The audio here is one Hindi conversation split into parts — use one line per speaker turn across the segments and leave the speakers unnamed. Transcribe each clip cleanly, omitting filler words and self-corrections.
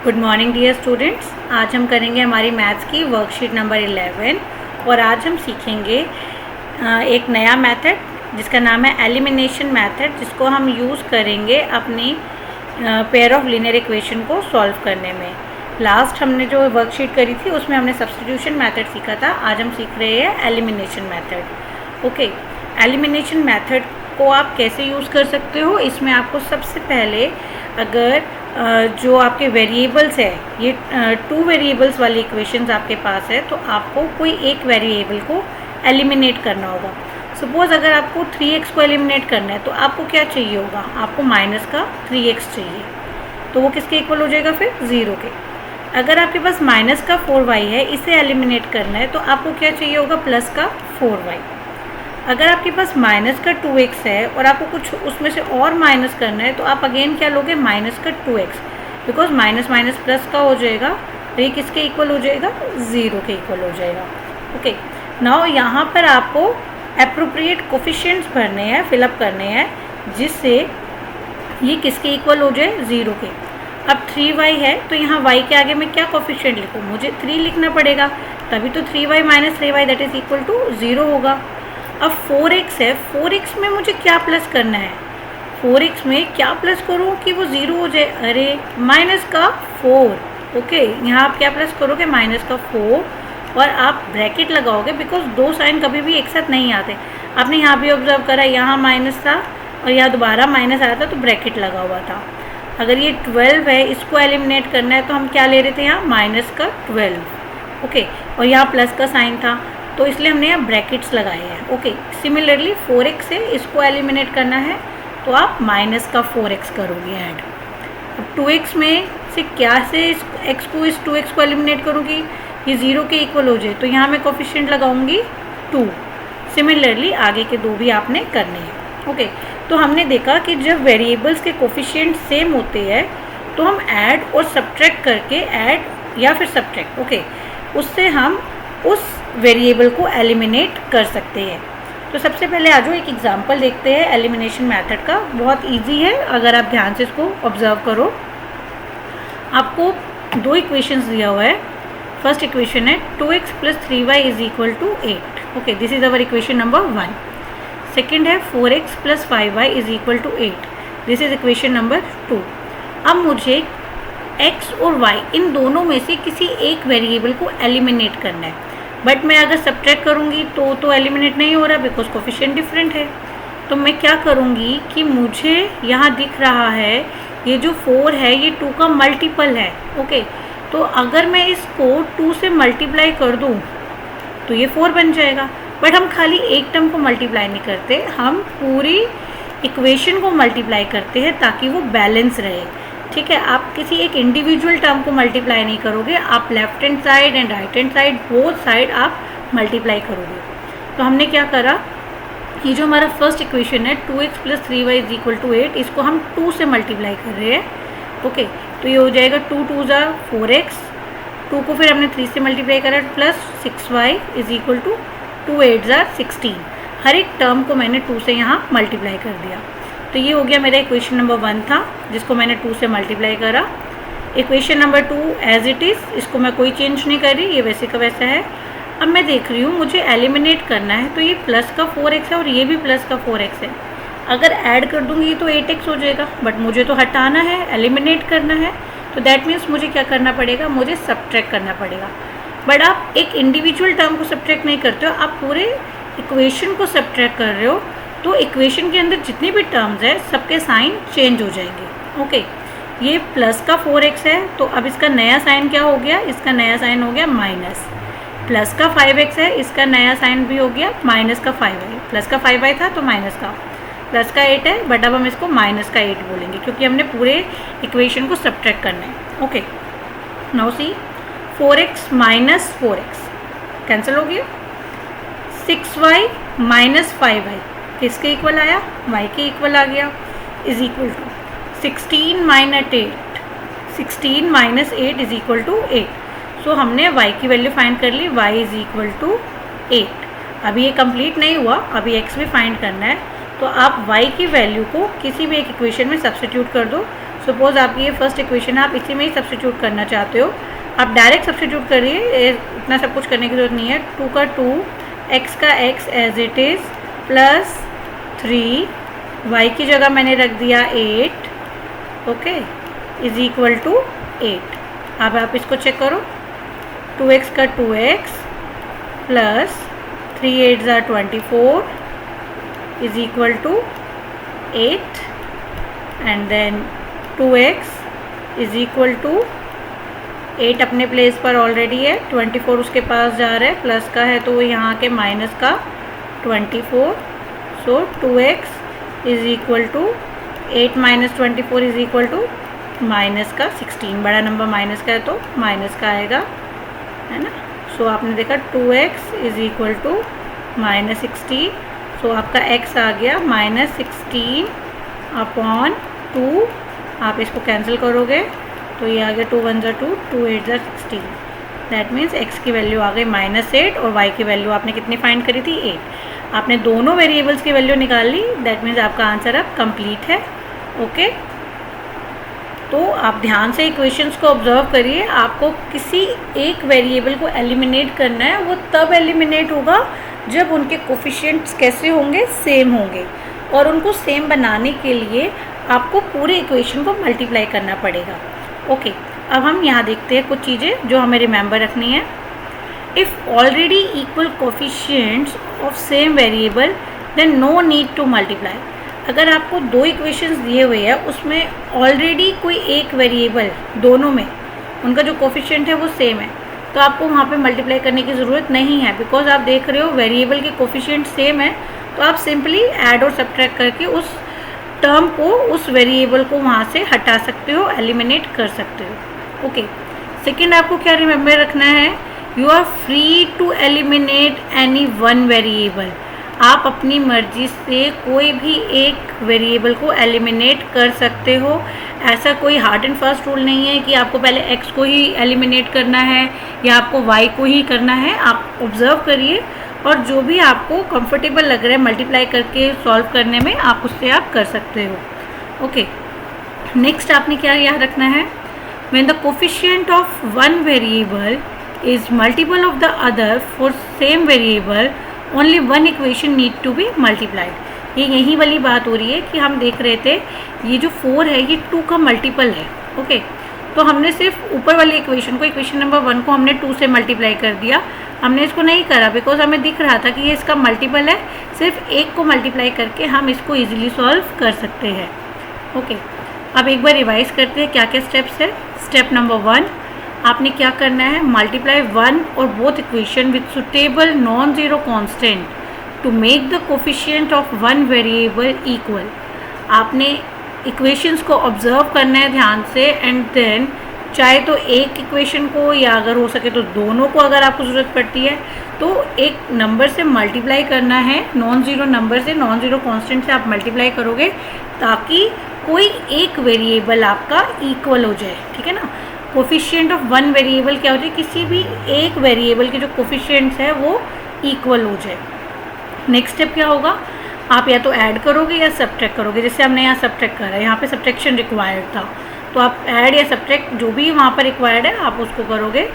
Good morning dear students. आज हम करेंगे हमारी मैथ्स की वर्कशीट नंबर 11 और आज हम सीखेंगे एक नया मेथड जिसका नाम है एलिमिनेशन मेथड, जिसको हम यूज़ करेंगे अपनी पेयर ऑफ लीनियर इक्वेशन को सॉल्व करने में। लास्ट हमने जो वर्कशीट करी थी उसमें हमने सब्स्टिट्यूशन मेथड सीखा था, आज हम सीख रहे हैं elimination method. Okay, elimination method को आप कैसे यूज़ कर सकते हो, इसमें आपको सबसे पहले अगर जो आपके वेरिएबल्स है, ये 2 वेरिएबल्स वाली इक्वेशंस आपके पास है, तो आपको कोई एक वेरिएबल को एलिमिनेट करना होगा। सपोज़ अगर आपको 3x को एलिमिनेट करना है तो आपको क्या चाहिए होगा, आपको माइनस का 3x चाहिए, तो वो किसके इक्वल हो जाएगा फिर 0 के। अगर आपके पास माइनस का 4y है, इसे एलिमिनेट करना है तो आपको क्या चाहिए होगा, प्लस का 4y। अगर आपके पास माइनस का 2x है और आपको कुछ उसमें से और माइनस करना है तो आप अगेन क्या लोगे, माइनस का 2x, because minus minus plus का हो जाएगा, तो ये किसके इक्वल हो जाएगा, 0 के इक्वल हो जाएगा। ओके, नाउ यहाँ पर आपको एप्रोप्रिएट कोफिशिएंट्स भरने हैं, फिलअप करने हैं, जिससे ये किसके इक्वल हो जाए, 0 के। अब 3y है तो यहाँ y के आगे मैं क्या कोफिशिएंट लिखूँ, मुझे 3 लिखना पड़ेगा, तभी तो 3y minus 3y that is equal to 0 होगा। अब 4x है, 4x में मुझे क्या प्लस करना है, 4x में क्या प्लस करूँ कि वो 0 हो जाए, अरे माइनस का 4। ओके, यहाँ आप क्या प्लस करोगे, माइनस का 4, और आप ब्रैकेट लगाओगे, बिकॉज 2 साइन कभी भी एक साथ नहीं आते। आपने यहाँ भी ऑब्जर्व करा, यहाँ माइनस था और यहाँ दोबारा माइनस आया था तो ब्रैकेट लगा हुआ था। अगर ये 12 है, इसको एलिमिनेट करना है तो हम क्या ले रहे थे, यहाँ माइनस का 12। ओके, और यहाँ प्लस का साइन था तो इसलिए हमने यहाँ ब्रैकेट्स लगाए हैं। ओके, सिमिलरली 4x से इसको एलिमिनेट करना है तो आप माइनस का 4x करोगे ऐड। अब 2x में से क्या से इस x को, इस 2x को एलिमिनेट करूँगी, ये 0 के इक्वल हो जाए, तो यहाँ मैं कोफिशिएंट लगाऊंगी 2। सिमिलरली आगे के 2 भी आपने करने हैं। ओके, तो हमने देखा कि जब वेरिएबल्स के कोफिशिएंट सेम होते हैं तो हम ऐड और सब्ट्रैक्ट करके, ऐड या फिर सब्ट्रैक्ट, ओके, उससे हम उस वेरिएबल को एलिमिनेट कर सकते हैं। तो सबसे पहले आ जाओ एक एग्जांपल देखते हैं एलिमिनेशन मेथड का। बहुत इजी है अगर आप ध्यान से इसको ऑब्जर्व करो। आपको 2 इक्वेशंस दिया हुआ है। फर्स्ट इक्वेशन है 2x plus 3y is equal to 8। Okay, this is our equation number 1। Second है 4x plus 5y is equal to 8। This is equation number 2। अब मुझे x और y इन दोनों में से किसी एक वेरिएबल को एलिमिनेट करना है, बट मैं अगर सब्ट्रैक्ट करूँगी तो एलिमिनेट नहीं हो रहा, बिकॉज कोफिशिएंट डिफरेंट है। तो मैं क्या करूँगी कि मुझे यहाँ दिख रहा है ये जो 4 है ये 2 का मल्टीपल है। ओके, तो अगर मैं इसको 2 से मल्टीप्लाई कर दूँ तो ये 4 बन जाएगा, बट हम खाली एक टर्म को मल्टीप्लाई नहीं करते, हम पूरी इक्वेशन को मल्टीप्लाई करते हैं ताकि वो बैलेंस रहे। ठीक है, आप किसी एक इंडिविजुअल टर्म को मल्टीप्लाई नहीं करोगे, आप left hand side and right hand side, both side आप मल्टीप्लाई करोगे। तो हमने क्या करा, ये जो हमारा फर्स्ट इक्वेशन है 2x plus 3y is equal to 8, इसको हम 2 से मल्टीप्लाई कर रहे हैं। ओके, तो ये हो जाएगा 2 2 ज़ा 4x, 2 को फिर हमने 3 से मल्टीप्लाई करा, plus 6y is equal to 2 8 ज़ा 16। हर एक टर्म को मैंने 2 से यहाँ मल्टीप्लाई कर दिया। तो ये हो गया मेरा इक्वेशन नंबर 1 था, जिसको मैंने 2 से मल्टीप्लाई करा। Equation number 2 as it is, इसको मैं कोई चेंज नहीं कर रही, ये वैसे का वैसा है। अब मैं देख रही हूँ मुझे एलिमिनेट करना है, तो ये प्लस का 4x है और ये भी प्लस का 4x है। अगर ऐड कर दूँगी तो 8x हो जाएगा, बट मुझे तो हटाना है, एलिमिनेट करना है, तो दैट मीन्स मुझे क्या करना पड़ेगा, मुझे सब्ट्रैक्ट करना पड़ेगा। बट आप एक इंडिविजुअल टर्म को सब्ट्रैक्ट नहीं करते हो, आप पूरे इक्वेशन को सब्ट्रैक्ट कर रहे हो, तो इक्वेशन के अंदर जितने भी टर्म्स है सबके साइन चेंज हो जाएंगे। ओके, ये प्लस का 4x है, तो अब इसका नया साइन क्या हो गया, इसका नया साइन हो गया माइनस। प्लस का 5x है, इसका नया साइन भी हो गया माइनस का 5y। प्लस का 5y था तो माइनस का, प्लस का 8 है, बट अब हम इसको माइनस का 8 बोलेंगे क्योंकि हमने पूरे इक्वेशन को सब्ट्रैक्ट करना है। Okay, now see 4x minus 4x cancel हो गया, 6y माइनस 5y किसके इक्वल आया, y के इक्वल आ गया, is equal to 16 minus 8, 16 minus 8 is equal to 8। So हमने y की वैल्यू फाइंड कर ली, y इज इक्वल टू 8। अभी ये कंप्लीट नहीं हुआ, अभी x भी फाइंड करना है, तो आप y की वैल्यू को किसी भी एक इक्वेशन में सब्स्टिट्यूट कर दो, सपोज आपकी ये फर्स्ट इक्वेशन है, आप इसी में ही सब्स्टिट्यूट करना चाहते हो, आप डायरेक्ट सब्स्टिट्यूट करिए, इतना सब कुछ करने की जरूरत नहीं है। 2 का 2, x का x as it is plus 3, y की जगह मैंने रख दिया 8, ओके, इज इक्वल टू 8। अब आप इसको चेक करो, 2x का 2x प्लस 3 8 ज़ा 24 is equal to 8 and then 2x is equal to 8 अपने प्लेस पर ऑलरेडी है, 24 उसके पास जा रहा है, प्लस का है तो वो यहाँ के माइनस का 24, so 2x is equal to 8 minus 24 is equal to minus का 16। बड़ा नंबर माइनस का है तो माइनस का आएगा, है ना। सो आपने देखा 2x is equal to minus 16, so आपका x आ गया माइनस 16 अपॉन 2। आप इसको कैंसिल करोगे तो ये आ गया 2 1 ज़ा 2, 2 8 ज़ा 16। दैट मीन्स x की वैल्यू आ गई -8 और y की वैल्यू आपने कितनी फाइंड करी थी, 8। आपने दोनों वेरिएबल्स की वैल्यू निकाल ली, दैट मीन्स आपका आंसर अब कंप्लीट है, ओके। तो आप ध्यान से इक्वेशंस को ऑब्जर्व करिए, आपको किसी एक वेरिएबल को एलिमिनेट करना है, वो तब एलिमिनेट होगा जब उनके कोफिशिएंट्स कैसे होंगे, सेम होंगे, और उनको सेम बनाने के लिए आपको पूरे इक्वेशन को मल्टीप्लाई करना पड़ेगा, ओके। अब हम यहाँ देखते हैं कुछ चीज़ें जो हमें रिमेंबर रखनी है। If already equal coefficients of same variable then no need to multiply. अगर आपको दो इक्वेशंस दिए हुए हैं, उसमें ऑलरेडी कोई एक वेरिएबल, दोनों में उनका जो कोफिशिएंट है वो सेम है, तो आपको वहाँ पे मल्टीप्लाई करने की ज़रूरत नहीं है, बिकॉज आप देख रहे हो वेरिएबल के कोफिशिएंट सेम है, तो आप सिंपली ऐड और सब्ट्रैक्ट करके उस टर्म को, उस वेरिएबल को वहाँ से हटा सकते हो, एलिमिनेट कर सकते हो, ओके। सेकेंड आपको क्या रिमेंबर रखना है, you are free to eliminate any one variable. आप अपनी मर्जी से कोई भी एक वेरिएबल को एलिमिनेट कर सकते हो। ऐसा कोई हार्ड एंड फास्ट रूल नहीं है कि आपको पहले x को ही एलिमिनेट करना है या आपको y को ही करना है। आप ऑब्जर्व करिए और जो भी आपको कंफर्टेबल लग रहा है मल्टीप्लाई करके सॉल्व करने में, आप उससे आप कर सकते हो, ओके। नेक्स्ट आपने क्या याद रखना है, when the coefficient of one variable is multiple of the other for same variable only one equation need to be multiplied. ये यही वाली बात हो रही है कि हम देख रहे थे ये जो 4 है ये 2 का मल्टीपल है, ओके। तो हमने सिर्फ ऊपर वाली इक्वेशन को, इक्वेशन नंबर 1 को हमने 2 से मल्टीप्लाई कर दिया। हमने इसको नहीं करा बिकॉज हमें दिख रहा था कि ये इसका मल्टीपल है, सिर्फ एक को मल्टीप्लाई करके हम इसको ईजिली सॉल्व कर सकते हैं, ओके। अब एक बार रिवाइज करते हैं क्या क्या स्टेप्स है। स्टेप नंबर 1, आपने क्या करना है, मल्टीप्लाई 1 और both equation with suitable non zero constant to make the coefficient of one variable equal. आपने इक्वेशंस को ऑब्जर्व करना है ध्यान से, एंड देन चाहे तो एक इक्वेशन को या अगर हो सके तो दोनों को, अगर आपको ज़रूरत पड़ती है तो एक नंबर से मल्टीप्लाई करना है, नॉन ज़ीरो नंबर से, नॉन ज़ीरो कांस्टेंट से आप मल्टीप्लाई करोगे ताकि कोई एक वेरिएबल आपका इक्वल हो जाए, ठीक है ना। कोफिशिएंट ऑफ वन वेरिएबल क्या हो जाए, किसी भी एक वेरिएबल के जो कोफिशिएंट्स है वो इक्वल हो जाए। नेक्स्ट स्टेप क्या होगा, आप या तो ऐड करोगे या सब्ट्रैक्ट करोगे। जैसे हमने यहाँ सब्ट्रैक्ट करा है, यहाँ पे सब्ट्रैक्शन रिक्वायर्ड था, तो आप ऐड या सब्ट्रैक्ट जो भी वहाँ पर रिक्वायर्ड है आप उसको करोगे।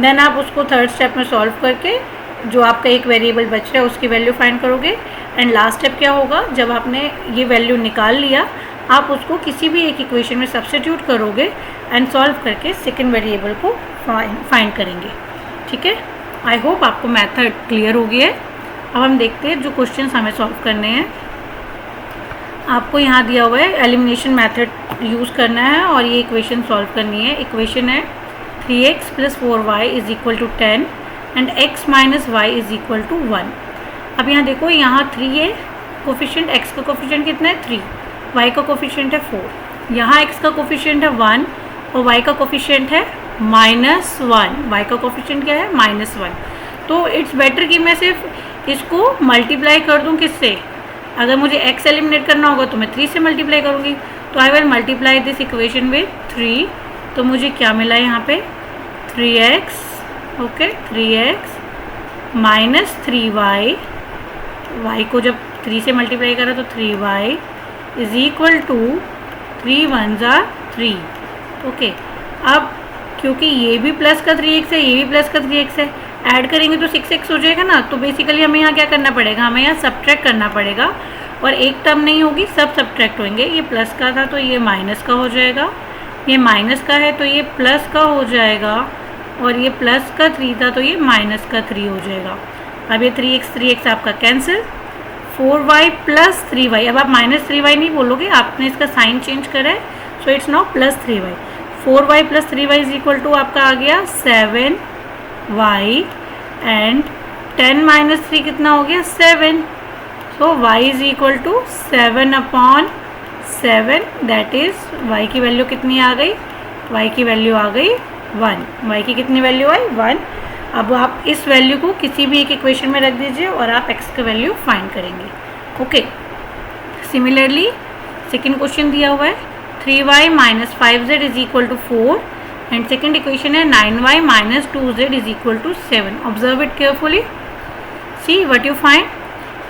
देन आप उसको थर्ड स्टेप में सॉल्व करके जो आपका एक वेरिएबल बच रहा है उसकी वैल्यू फाइंड करोगे। एंड लास्ट स्टेप क्या होगा, जब आपने ये वैल्यू निकाल लिया आप उसको किसी भी एक इक्वेशन में सब्स्टिट्यूट करोगे एंड सॉल्व करके सेकेंड वेरिएबल को फाइंड करेंगे, ठीक है। आई होप आपको मेथड क्लियर हो गया है। अब हम देखते हैं जो क्वेश्चंस हमें सॉल्व करने हैं। आपको यहाँ दिया हुआ है एलिमिनेशन मेथड यूज़ करना है और ये इक्वेशन सॉल्व करनी है। इक्वेशन है 3x + 4y is equal to 10 and x - y is equal to 1। अब यहाँ देखो, यहाँ 3 है कोफिशिएंट, x का कोफिशिएंट कितना है 3, y का कोफिशिएंट है 4, यहाँ x का कोफिशिएंट है 1 और y का कोफिशिएंट है -1। y का कोफिशिएंट क्या है, -1। तो इट्स बेटर कि मैं सिर्फ इसको मल्टीप्लाई कर दूँ किससे, अगर मुझे x एलिमिनेट करना होगा तो मैं 3 से मल्टीप्लाई करूँगी। तो I will multiply this equation with 3। तो मुझे क्या मिला यहाँ पे, 3x, okay, 3x - 3y, y को जब 3 से मल्टीप्लाई करा तो 3y इज इक्वल टू 3 1 ज़ा 3। ओके, अब क्योंकि ये भी प्लस का 3x है, ये भी प्लस का 3x है, ऐड करेंगे तो 6x हो जाएगा ना। तो बेसिकली हमें यहाँ क्या करना पड़ेगा, हमें यहाँ सब्ट्रैक्ट करना पड़ेगा, और एक टर्म नहीं होगी, सब सब्ट्रैक्ट होंगे। ये प्लस का था तो ये माइनस का हो जाएगा, ये माइनस का है तो ये प्लस का हो जाएगा, और ये प्लस का 3 था तो ये माइनस का 3 हो जाएगा। अब ये 3x आपका कैंसिल, 4y प्लस 3y। अब आप माइनस 3y नहीं बोलोगे, आपने इसका साइन चेंज करा है, so it's now plus 3y। 4y plus 3y is equal to आपका आ गया 7y, एंड 10 माइनस 3 कितना हो गया 7। So y is equal to 7/7, that is y की वैल्यू कितनी आ गई, y की वैल्यू आ गई 1। y की कितनी वैल्यू आई 1। अब आप इस वैल्यू को किसी भी एक इक्वेशन में रख दीजिए और आप x का वैल्यू फाइंड करेंगे। ओके, सिमिलरली सेकेंड क्वेश्चन दिया हुआ है 3y minus 5z is equal to 4, and second equation है 9y minus 2z is equal to 7। Observe it carefully, see what you find.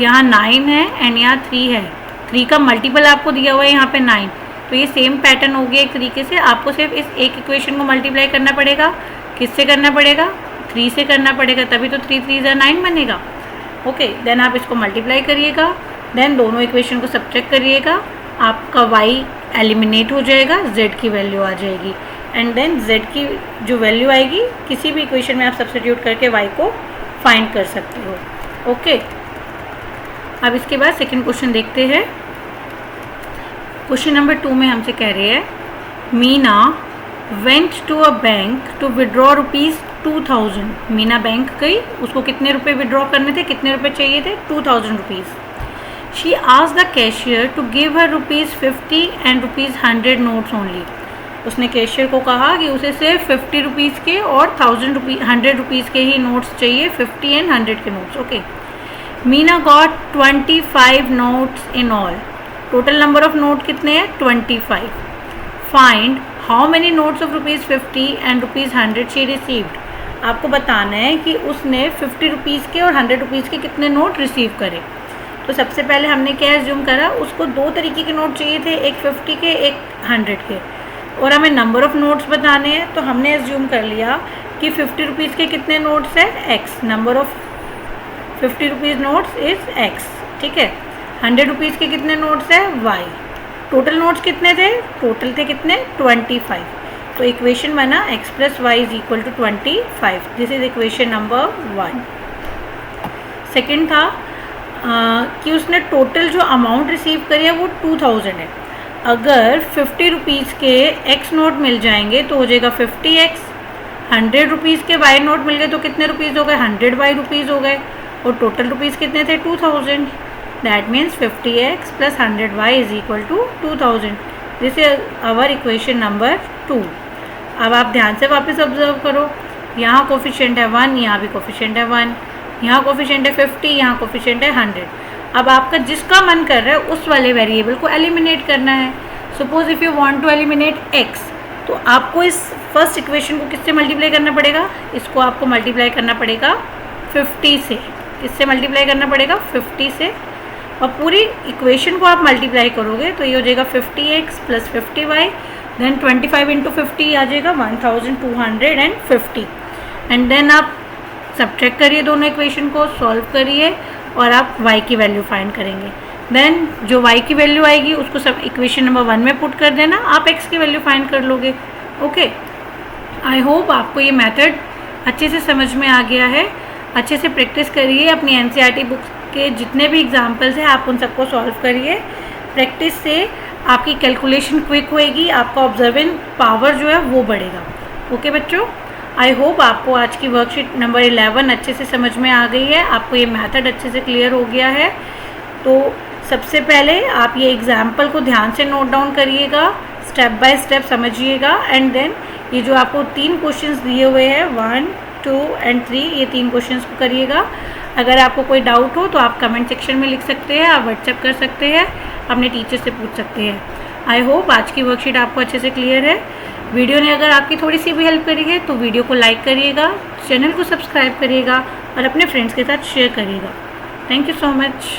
यहाँ 9 है एंड यहाँ 3 है, 3 का मल्टीपल आपको दिया हुआ है यहाँ पे 9, तो ये सेम पैटर्न हो गया एक तरीके से। आपको सिर्फ इस एक इक्वेशन को मल्टीप्लाई करना पड़ेगा, किससे करना पड़ेगा 3 से करना पड़ेगा, तभी तो 3 3 9 बनेगा। ओके, देन आप इसको मल्टीप्लाई करिएगा, देन दोनों इक्वेशन को सब्ट्रैक्ट करिएगा, आपका y एलिमिनेट हो जाएगा, z की वैल्यू आ जाएगी, एंड देन z की जो वैल्यू आएगी किसी भी इक्वेशन में आप सब्स्टिट्यूट करके y को फाइंड कर सकते हो। ओके, अब इसके बाद सेकंड क्वेश्चन देखते हैं। क्वेश्चन नंबर 2 में हमसे कह रहे हैं Meena went to a bank to withdraw ₹2000। Meena bank गई, उसको कितने रुपए विड्रॉ करने थे, कितने रुपए चाहिए थे 2000 rupees. She asked the cashier to give her ₹50 and ₹100 notes only. उसने कैशियर को कहा कि उसे सिर्फ 50 रुपीज़ के और 100 रुपीज़ के ही नोट्स चाहिए, 50 एंड 100 के notes. Okay, Meena got 25 notes in all. Total number of note कितने हैं 25। Find how many notes of ₹50 and ₹100 she received. आपको बताना है कि उसने 50 रुपीज़ के और 100 रुपीज़ के कितने नोट रिसीव करे। तो सबसे पहले हमने क्या एज्यूम करा, उसको 2 तरीके के नोट चाहिए थे, एक 50 के एक 100 के, और हमें नंबर ऑफ़ नोट्स बताने हैं। तो हमने एज्यूम कर लिया कि 50 रुपीज़ के कितने नोट्स है x, number of 50 rupees notes is x, ठीक है। 100 रुपीज़ के कितने नोट्स है y। टोटल नोट्स कितने थे, टोटल थे कितने 25। तो इक्वेशन बना x plus y is equal to 25। This is equation number 1। Second था कि उसने टोटल जो अमाउंट रिसीव करी है वो 2000 है। अगर 50 रुपीज़ के x नोट मिल जाएंगे तो हो जाएगा 50x, 100 रुपीज़ के y नोट मिल गए तो कितने रुपीज़ हो गए 100y रुपीज़ हो गए, और टोटल रुपीज़ कितने थे 2000। That means 50x plus 100y is equal to 2000। This is our equation number 2। अब आप ध्यान से वापस ऑब्जर्व करो, यहाँ कोफिशिएंट है 1, यहाँ भी कोफिशिएंट है 1, यहाँ कोफिशिएंट है 50, यहाँ कोफिशिएंट है 100। अब आपका जिसका मन कर रहा है उस वाले वेरिएबल को एलिमिनेट करना है। Suppose if you want to eliminate x, तो आपको इस फर्स्ट इक्वेशन को किससे मल्टीप्लाई करना पड़ेगा, इसको आपको मल्टीप्लाई करना पड़ेगा 50 से। किससे मल्टीप्लाई करना पड़ेगा 50 से, और पूरी इक्वेशन को आप मल्टीप्लाई करोगे तो ये हो जाएगा 50x plus 50y, then 25 into 50 आ जाएगा 1250, एंड देन आप सब्ट्रैक्ट करिए दोनों इक्वेशन को, सॉल्व करिए और आप y की वैल्यू फाइंड करेंगे। देन जो y की वैल्यू आएगी उसको सब इक्वेशन नंबर 1 में पुट कर देना, आप x की वैल्यू फाइंड कर लोगे। ओके, आई होप आपको ये मेथड अच्छे से समझ में आ गया है। अच्छे से प्रैक्टिस करिए, अपनी NCERT बुक्स के जितने भी एग्जाम्पल्स हैं आप उन सबको सॉल्व करिए। प्रैक्टिस से आपकी कैलकुलेशन क्विक होएगी, आपका ऑब्जर्विंग पावर जो है वो बढ़ेगा। ओके बच्चों, आई होप आपको आज की वर्कशीट नंबर 11 अच्छे से समझ में आ गई है, आपको ये मेथड अच्छे से क्लियर हो गया है। तो सबसे पहले आप ये एग्जाम्पल को ध्यान से नोट डाउन करिएगा, स्टेप बाय स्टेप समझिएगा, एंड देन ये जो आपको 3 क्वेश्चंस दिए हुए हैं 1, 2 एंड 3, ये 3 क्वेश्चंस को करिएगा। अगर आपको कोई डाउट हो तो आप कमेंट सेक्शन में लिख सकते हैं, आप व्हाट्सएप कर सकते हैं, अपने टीचर से पूछ सकते हैं। आई होप आज की वर्कशीट आपको अच्छे से क्लियर है। वीडियो ने अगर आपकी थोड़ी सी भी हेल्प करी है तो वीडियो को लाइक करिएगा, चैनल को सब्सक्राइब करिएगा और अपने फ्रेंड्स के साथ शेयर करिएगा। Thank you so much.